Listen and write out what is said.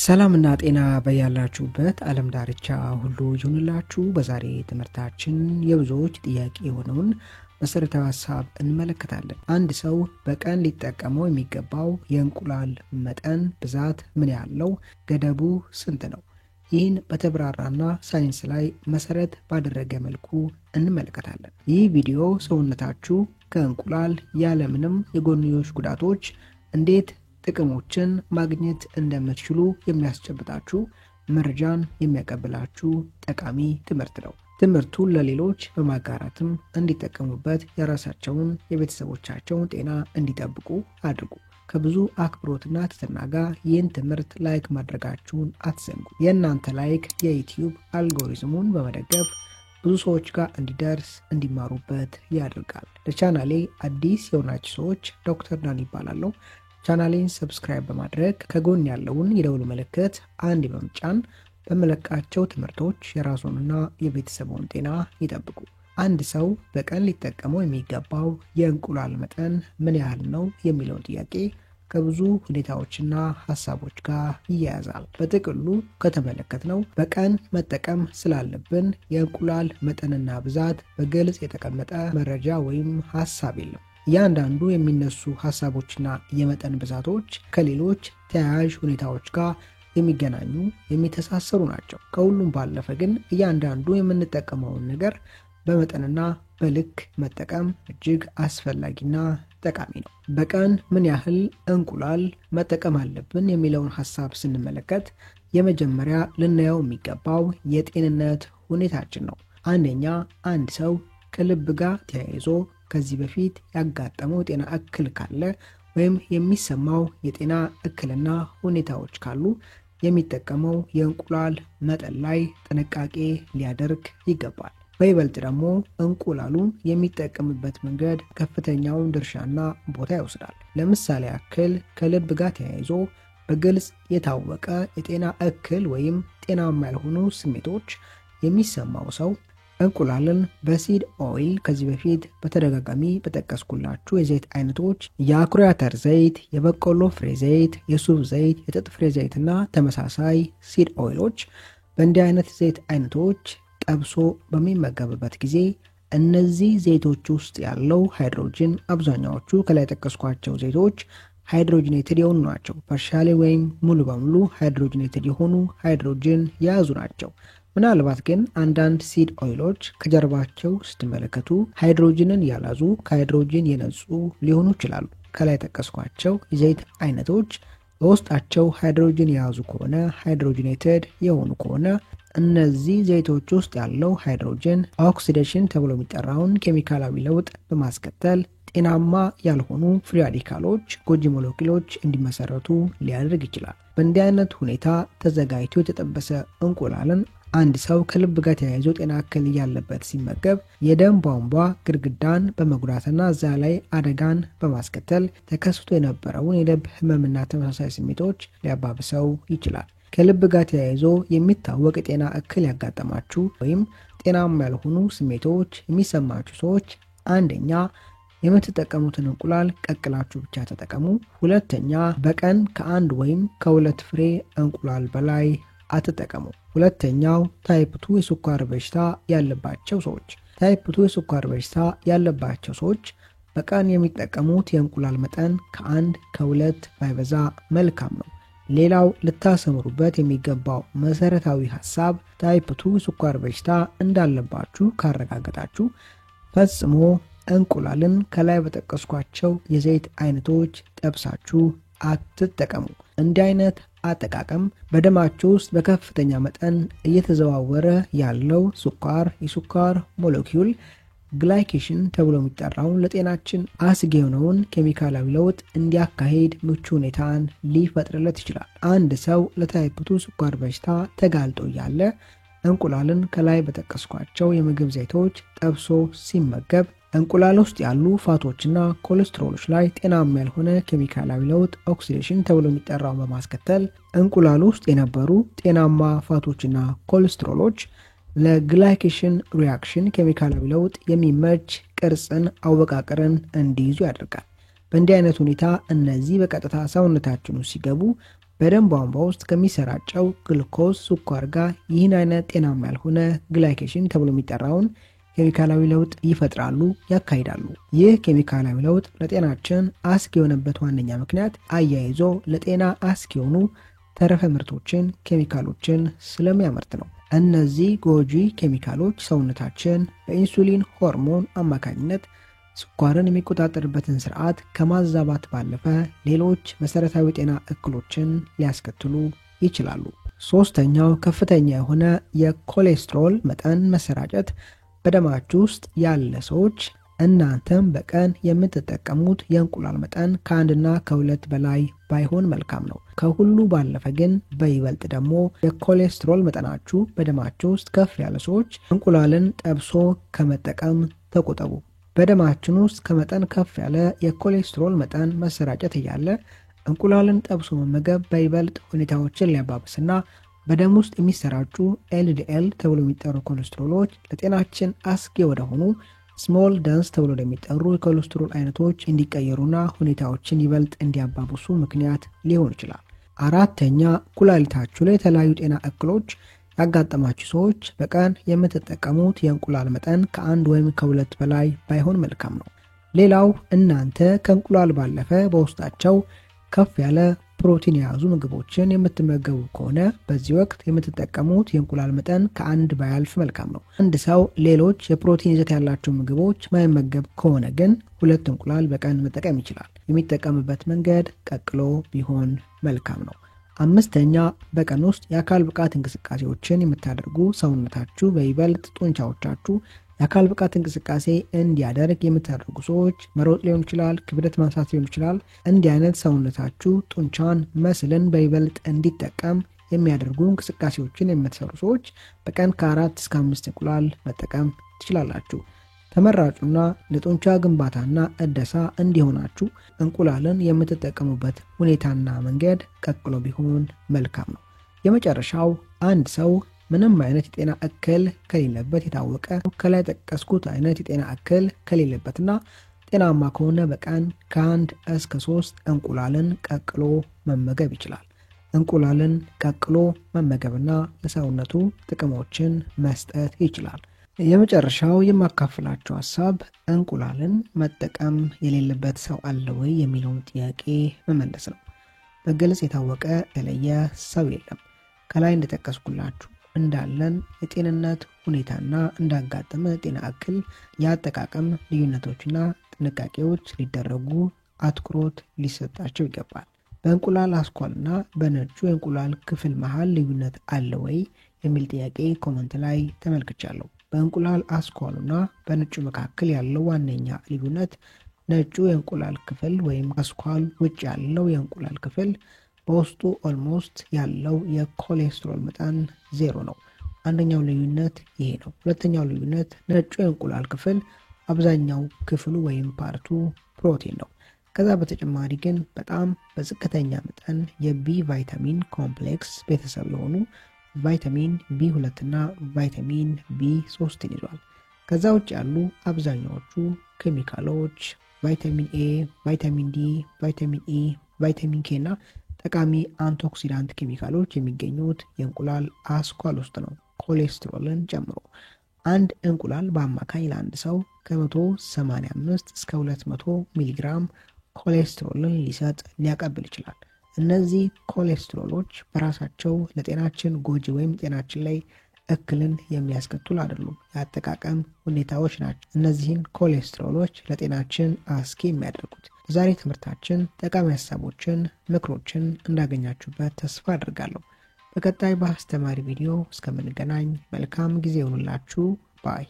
ሰላምና ጤና በያላችሁበት ዓለም ዳርቻ ሁሉ ይሁንላችሁ። በዛሬ ትምህርታችን የብዙዎች ጥያቄ የሆነውን መሰረታዊ ሐሳብ እንመለከታለን። አንድ ሰው በቀን ሊጠቀመው የሚገባው የእንቁላል መጠን ብዛት ምን ያህል ነው? ገደቡ ስንት ነው? ይህን በተብራራና ሳይንስ ላይ መሰረት ባደረገ መልኩ እንመለከታለን። ይህ ቪዲዮ ሰውነታችሁ ከእንቁላል ያለምንም የጎንዮሽ ጉዳቶች እንዴት ጥቅሞችን ማግኘት እንደምትችሉ የሚያስጨብጣችሁ መረጃን የሚያቀብላችሁ ጠቃሚ ትምህርት ነው። ትምህርቱን ለሌሎች በማጋራትም እንዲጠቀሙበት የራሳቸውን የቤተሰቦቻቸውን ጤና እንዲጠብቁ አድርጉ። ከብዙ አክብሮትና ትህትና ጋር ይህን ትምህርት ላይክ ማድረጋችሁን አትዘንጉ። የእናንተ ላይክ የዩቲዩብ አልጎሪዝሙን በመደገፍ ብዙ ሰዎች ጋር እንዲደርስ እንዲማሩበት ያደርጋል። ለቻናሌ አዲስ የሆናችሁ ሰዎች ዶክተር ዳን ይባላለሁ። ቻናሌን ሰብስክራይብ በማድረግ ከጎን ያለውን የደውል ምልክት አንድ በመጫን በመለቃቸው ትምህርቶች የራሱንና የቤተሰቡን ጤና ይጠብቁ። አንድ ሰው በቀን ሊጠቀመው የሚገባው የእንቁላል መጠን ምን ያህል ነው የሚለውን ጥያቄ ከብዙ ሁኔታዎችና ሐሳቦች ጋር ይያያዛል። በጥቅሉ ከተመለከትነው በቀን መጠቀም ስላለብን የእንቁላል መጠንና ብዛት በግልጽ የተቀመጠ መረጃ ወይም ሐሳብ የለም። እያንዳንዱ የሚነሱ ሐሳቦችና የመጠን ብዛቶች ከሌሎች ተያያዥ ሁኔታዎች ጋር የሚገናኙ የሚተሳሰሩ ናቸው። ከሁሉም ባለፈ ግን እያንዳንዱ የምንጠቀመውን ነገር በመጠንና በልክ መጠቀም እጅግ አስፈላጊና ጠቃሚ ነው። በቀን ምን ያህል እንቁላል መጠቀም አለብን የሚለውን ሐሳብ ስንመለከት የመጀመሪያ ልናየው የሚገባው የጤንነት ሁኔታችን ነው። አንደኛ፣ አንድ ሰው ከልብ ጋር ተያይዞ ከዚህ በፊት ያጋጠመው ጤና እክል ካለ ወይም የሚሰማው የጤና እክልና ሁኔታዎች ካሉ የሚጠቀመው የእንቁላል መጠን ላይ ጥንቃቄ ሊያደርግ ይገባል። በይበልጥ ደግሞ እንቁላሉን የሚጠቀምበት መንገድ ከፍተኛውን ድርሻና ቦታ ይወስዳል። ለምሳሌ ያክል ከልብ ጋር ተያይዞ በግልጽ የታወቀ የጤና እክል ወይም ጤናማ ያልሆኑ ስሜቶች የሚሰማው ሰው እንቁላልን በሲድ ኦይል ከዚህ በፊት በተደጋጋሚ በጠቀስኩላችሁ የዘይት አይነቶች የአኩሪ አተር ዘይት፣ የበቆሎ ፍሬ ዘይት፣ የሱፍ ዘይት፣ የጥጥ ፍሬ ዘይትና ተመሳሳይ ሲድ ኦይሎች በእንዲህ አይነት ዘይት አይነቶች ጠብሶ በሚመገብበት ጊዜ እነዚህ ዘይቶች ውስጥ ያለው ሃይድሮጅን አብዛኛዎቹ ከላይ ጠቀስኳቸው ዘይቶች ሃይድሮጅኔትድ የሆኑ ናቸው። ፓርሻሊ ወይም ሙሉ በሙሉ ሃይድሮጅኔትድ የሆኑ ሃይድሮጅን የያዙ ናቸው። ምናልባት ግን አንዳንድ ሲድ ኦይሎች ከጀርባቸው ስትመለከቱ ሃይድሮጅንን ያላዙ ከሃይድሮጅን የነጹ ሊሆኑ ይችላሉ። ከላይ ጠቀስኳቸው የዘይት አይነቶች በውስጣቸው ሃይድሮጅን የያዙ ከሆነ ሃይድሮጅኔትድ የሆኑ ከሆነ እነዚህ ዘይቶች ውስጥ ያለው ሃይድሮጅን ኦክሲዴሽን ተብሎ የሚጠራውን ኬሚካላዊ ለውጥ በማስከተል ጤናማ ያልሆኑ ፍሪ ራዲካሎች ጎጂ ሞለኪውሎች እንዲመሰረቱ ሊያደርግ ይችላል። በእንዲህ አይነት ሁኔታ ተዘጋጅቶ የተጠበሰ እንቁላልን አንድ ሰው ከልብ ጋር ተያይዞ ጤና እክል ያለበት ሲመገብ የደም ቧንቧ ግድግዳን በመጉዳትና እዛ ላይ አደጋን በማስከተል ተከስቶ የነበረውን የልብ ህመምና ተመሳሳይ ስሜቶች ሊያባብሰው ይችላል። ከልብ ጋር ተያይዞ የሚታወቅ የጤና እክል ያጋጠማችሁ ወይም ጤናማ ያልሆኑ ስሜቶች የሚሰማችሁ ሰዎች አንደኛ፣ የምትጠቀሙትን እንቁላል ቀቅላችሁ ብቻ ተጠቀሙ። ሁለተኛ፣ በቀን ከአንድ ወይም ከሁለት ፍሬ እንቁላል በላይ አትጠቀሙ። ሁለተኛው፣ ታይፕ 2 የስኳር በሽታ ያለባቸው ሰዎች። ታይፕ 2 የስኳር በሽታ ያለባቸው ሰዎች በቀን የሚጠቀሙት የእንቁላል መጠን ከአንድ ከሁለት ባይበዛ መልካም ነው። ሌላው ልታሰምሩበት የሚገባው መሰረታዊ ሐሳብ ታይፕ 2 የስኳር በሽታ እንዳለባችሁ ካረጋገጣችሁ ፈጽሞ እንቁላልን ከላይ በጠቀስኳቸው የዘይት አይነቶች ጠብሳችሁ አትጠቀሙ። እንዲህ አይነት አጠቃቀም በደማችሁ ውስጥ በከፍተኛ መጠን እየተዘዋወረ ያለው ስኳር የስኳር ሞለኪውል ግላይኬሽን ተብሎ የሚጠራውን ለጤናችን አስጊ የሆነውን ኬሚካላዊ ለውጥ እንዲያካሄድ ምቹ ሁኔታን ሊፈጥርለት ይችላል። አንድ ሰው ለታይፕ 2 ስኳር በሽታ ተጋልጦ ያለ እንቁላልን ከላይ በጠቀስኳቸው የምግብ ዘይቶች ጠብሶ ሲመገብ እንቁላል ውስጥ ያሉ ፋቶችና ኮሌስትሮሎች ላይ ጤናማ ያልሆነ ኬሚካላዊ ለውጥ ኦክሲዴሽን ተብሎ የሚጠራው በማስከተል እንቁላል ውስጥ የነበሩ ጤናማ ፋቶችና ኮሌስትሮሎች ለግላይኬሽን ሪአክሽን ኬሚካላዊ ለውጥ የሚመች ቅርጽን አወቃቀርን እንዲይዙ ያደርጋል። በእንዲህ አይነት ሁኔታ እነዚህ በቀጥታ ሰውነታችን ውስጥ ሲገቡ በደም ቧንቧ ውስጥ ከሚሰራጨው ግሉኮዝ ስኳር ጋር ይህን አይነት ጤናማ ያልሆነ ግላይኬሽን ተብሎ የሚጠራውን ኬሚካላዊ ለውጥ ይፈጥራሉ፣ ያካሂዳሉ። ይህ ኬሚካላዊ ለውጥ ለጤናችን አስጊ የሆነበት ዋነኛ ምክንያት አያይዞ ለጤና አስጊ የሆኑ ተረፈ ምርቶችን፣ ኬሚካሎችን ስለሚያመርት ነው። እነዚህ ጎጂ ኬሚካሎች ሰውነታችን በኢንሱሊን ሆርሞን አማካኝነት ስኳርን የሚቆጣጠርበትን ስርዓት ከማዛባት ባለፈ ሌሎች መሰረታዊ ጤና እክሎችን ሊያስከትሉ ይችላሉ። ሶስተኛው ከፍተኛ የሆነ የኮሌስትሮል መጠን መሰራጨት በደማችሁ ውስጥ ያለ ሰዎች እናንተም በቀን የምትጠቀሙት የእንቁላል መጠን ከአንድና ከሁለት በላይ ባይሆን መልካም ነው። ከሁሉ ባለፈ ግን በይበልጥ ደግሞ የኮሌስትሮል መጠናችሁ በደማችሁ ውስጥ ከፍ ያለ ሰዎች እንቁላልን ጠብሶ ከመጠቀም ተቆጠቡ። በደማችን ውስጥ ከመጠን ከፍ ያለ የኮሌስትሮል መጠን መሰራጨት እያለ እንቁላልን ጠብሶ መመገብ በይበልጥ ሁኔታዎችን ሊያባብስና በደም ውስጥ የሚሰራጩ ኤልዲኤል ተብሎ የሚጠሩ ኮሌስትሮሎች ለጤናችን አስጊ ወደሆኑ ስሞል ደንስ ተብሎ የሚጠሩ የኮሌስትሮል አይነቶች እንዲቀየሩና ሁኔታዎችን ይበልጥ እንዲያባብሱ ምክንያት ሊሆን ይችላል። አራተኛ ኩላሊታችሁ ላይ የተለያዩ ጤና እክሎች ያጋጠማችሁ ሰዎች በቀን የምትጠቀሙት የእንቁላል መጠን ከአንድ ወይም ከሁለት በላይ ባይሆን መልካም ነው። ሌላው እናንተ ከእንቁላል ባለፈ በውስጣቸው ከፍ ያለ ፕሮቲን የያዙ ምግቦችን የምትመገቡ ከሆነ በዚህ ወቅት የምትጠቀሙት የእንቁላል መጠን ከአንድ ባያልፍ መልካም ነው። አንድ ሰው ሌሎች የፕሮቲን ይዘት ያላቸው ምግቦች ማይመገብ ከሆነ ግን 2 እንቁላል በቀን መጠቀም ይችላል። የሚጠቀምበት መንገድ ቀቅሎ ቢሆን መልካም ነው። አምስተኛ በቀን ውስጥ የአካል ብቃት እንቅስቃሴዎችን የምታደርጉ ሰውነታችሁ በይበልጥ ጡንቻዎቻችሁ የአካል ብቃት እንቅስቃሴ እንዲያደርግ የምታደርጉ ሰዎች መሮጥ ሊሆን ይችላል፣ ክብደት ማንሳት ሊሆን ይችላል። እንዲህ አይነት ሰውነታችሁ ጡንቻን መስልን በይበልጥ እንዲጠቀም የሚያደርጉ እንቅስቃሴዎችን የምትሰሩ ሰዎች በቀን ከ4 እስከ 5 እንቁላል መጠቀም ትችላላችሁ። ተመራጩና ለጡንቻ ግንባታና እደሳ እንዲሆናችሁ እንቁላልን የምትጠቀሙበት ሁኔታና መንገድ ቀቅሎ ቢሆን መልካም ነው። የመጨረሻው አንድ ሰው ምንም አይነት የጤና እክል ከሌለበት የታወቀ ከላይ ጠቀስኩት አይነት የጤና እክል ከሌለበትና ጤናማ ከሆነ በቀን ከ1 እስከ 3 እንቁላልን ቀቅሎ መመገብ ይችላል። እንቁላልን ቀቅሎ መመገብና ለሰውነቱ ጥቅሞችን መስጠት ይችላል። የመጨረሻው የማካፈላችሁ ሐሳብ እንቁላልን መጠቀም የሌለበት ሰው አለ ወይ የሚለውን ጥያቄ መመለስ ነው። በግልጽ የታወቀ የተለየ ሰው የለም። ከላይ እንደጠቀስኩላችሁ እንዳለን የጤንነት ሁኔታና እንዳጋጠመ ጤና እክል የአጠቃቀም ልዩነቶችና ጥንቃቄዎች ሊደረጉ አትኩሮት ሊሰጣቸው ይገባል። በእንቁላል አስኳልና በነጩ የእንቁላል ክፍል መሃል ልዩነት አለ ወይ የሚል ጥያቄ ኮሜንት ላይ ተመልክቻለሁ። በእንቁላል አስኳሉና በነጩ መካከል ያለው ዋነኛ ልዩነት ነጩ የእንቁላል ክፍል ወይም አስኳል ውጭ ያለው የእንቁላል ክፍል በውስጡ ኦልሞስት ያለው የኮሌስትሮል መጠን 0 ነው። አንደኛው ልዩነት ይሄ ነው። ሁለተኛው ልዩነት ነጩ የእንቁላል ክፍል አብዛኛው ክፍሉ ወይም ፓርቱ ፕሮቲን ነው። ከዛ በተጨማሪ ግን በጣም በዝቅተኛ መጠን የቢ ቫይታሚን ኮምፕሌክስ ቤተሰብ የሆኑ ቫይታሚን B2 እና ቫይታሚን B3 ይዟል። ከዛ ውጭ ያሉ አብዛኛዎቹ ኬሚካሎች ቫይታሚን A፣ ቫይታሚን D፣ ቫይታሚን E፣ ቫይታሚን K እና ጠቃሚ አንቲኦክሲዳንት ኬሚካሎች የሚገኙት የእንቁላል አስኳል ውስጥ ነው፣ ኮሌስትሮልን ጨምሮ። አንድ እንቁላል በአማካኝ ለአንድ ሰው ከ185 እስከ 200 ሚሊግራም ኮሌስትሮልን ሊያቀብል ይችላል። እነዚህ ኮሌስትሮሎች በራሳቸው ለጤናችን ጎጂ ወይም ጤናችን ላይ እክልን የሚያስከትሉ አይደሉም፣ የአጠቃቀም ሁኔታዎች ናቸው እነዚህን ኮሌስትሮሎች ለጤናችን አስጊ የሚያደርጉት። ዛሬ ትምህርታችን ጠቃሚ ሐሳቦችን፣ ምክሮችን እንዳገኛችሁበት ተስፋ አድርጋለሁ። በቀጣይ በአስተማሪ ቪዲዮ እስከምንገናኝ መልካም ጊዜ ይሁንላችሁ ባይ